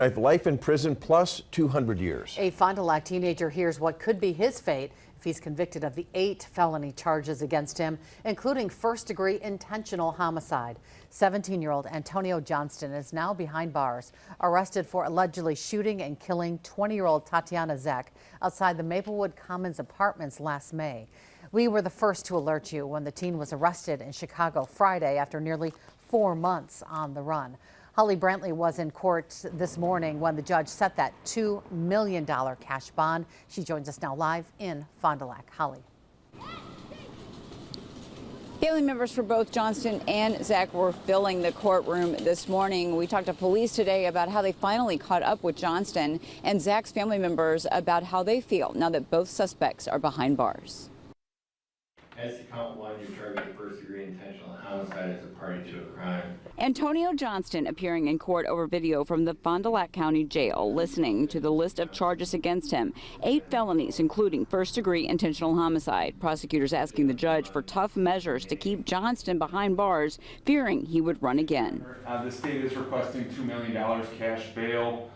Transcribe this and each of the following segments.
Life in prison plus 200 years. A Fond du Lac teenager hears what could be his fate if he's convicted of the 8 felony charges against him, including first-degree intentional homicide. 17-year-old Antonio Johnston is now behind bars, arrested for allegedly shooting and killing 20-year-old Tatiana Zek outside the Maplewood Commons apartments last May. We were the first to alert you when the teen was arrested in Chicago Friday after nearly 4 months on the run. Holly Brantley was in court this morning when the judge set that $2 million cash bond. She joins us now live in Fond du Lac. Holly. Family members for both Johnston and Zach were filling the courtroom this morning. We talked to police today about how they finally caught up with Johnston, and Zach's family members about how they feel now that both suspects are behind bars. As to count 1, you're charged with first-degree intentional homicide as a party to a crime. Antonio Johnston appearing in court over video from the Fond du Lac County Jail, listening to the list of charges against him. 8 felonies, including first-degree intentional homicide. Prosecutors asking the judge for tough measures to keep Johnston behind bars, fearing he would run again. The state is requesting $2 million cash bail,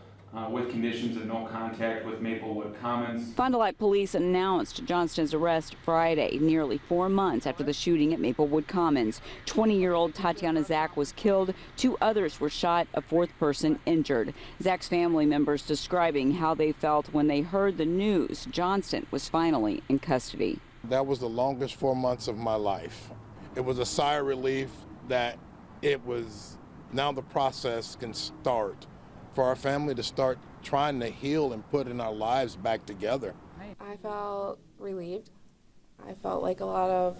with conditions of no contact with Maplewood Commons. Fond du Lac police announced Johnston's arrest Friday, nearly 4 months after the shooting at Maplewood Commons. 20-year-old Tatiana Zak was killed. 2 others were shot, a 4th person injured. Zak's family members describing how they felt when they heard the news Johnston was finally in custody. That was the longest 4 months of my life. It was a sigh of relief that it was, now the process can start for our family to start trying to heal and putting our lives back together. I felt relieved. I felt like a lot of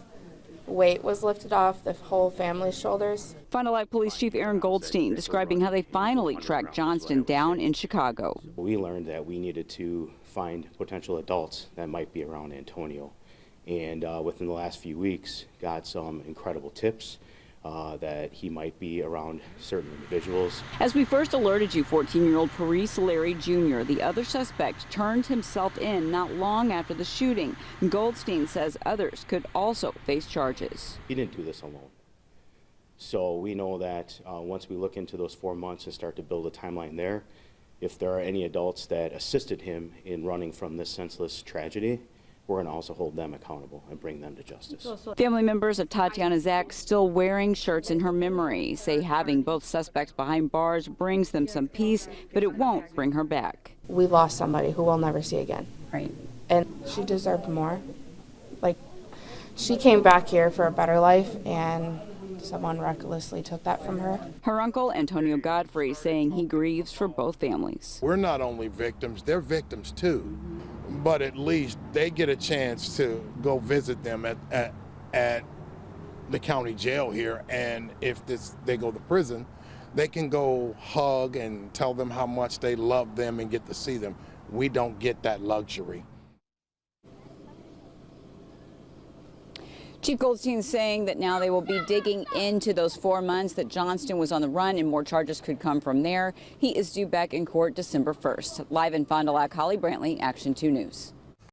weight was lifted off the whole family's shoulders. Fond du Lac Police Chief Aaron Goldstein describing how they finally tracked Johnston down in Chicago. We learned that we needed to find potential adults that might be around Antonio. And within the last few weeks, got some incredible tips that he might be around certain individuals. As we first alerted you, 14-year-old Paris Larry Jr., the other suspect, turned himself in not long after the shooting. Goldstein says others could also face charges. He didn't do this alone. So we know that once we look into those 4 months and start to build a timeline there, if there are any adults that assisted him in running from this senseless tragedy, we're going to also hold them accountable and bring them to justice. Family members of Tatiana Zak still wearing shirts in her memory say having both suspects behind bars brings them some peace, but it won't bring her back. We lost somebody who we'll never see again. Right. And she deserved more. Like, she came back here for a better life, and someone recklessly took that from her. Her uncle, Antonio Godfrey, saying he grieves for both families. We're not only victims, they're victims too. But at least they get a chance to go visit them at the county jail here, and if they go to prison, they can go hug and tell them how much they love them and get to see them. We don't get that luxury. Chief Goldstein saying that now they will be digging into those 4 months that Johnston was on the run, and more charges could come from there. He is due back in court December 1st. Live in Fond du Lac, Holly Brantley, Action 2 News.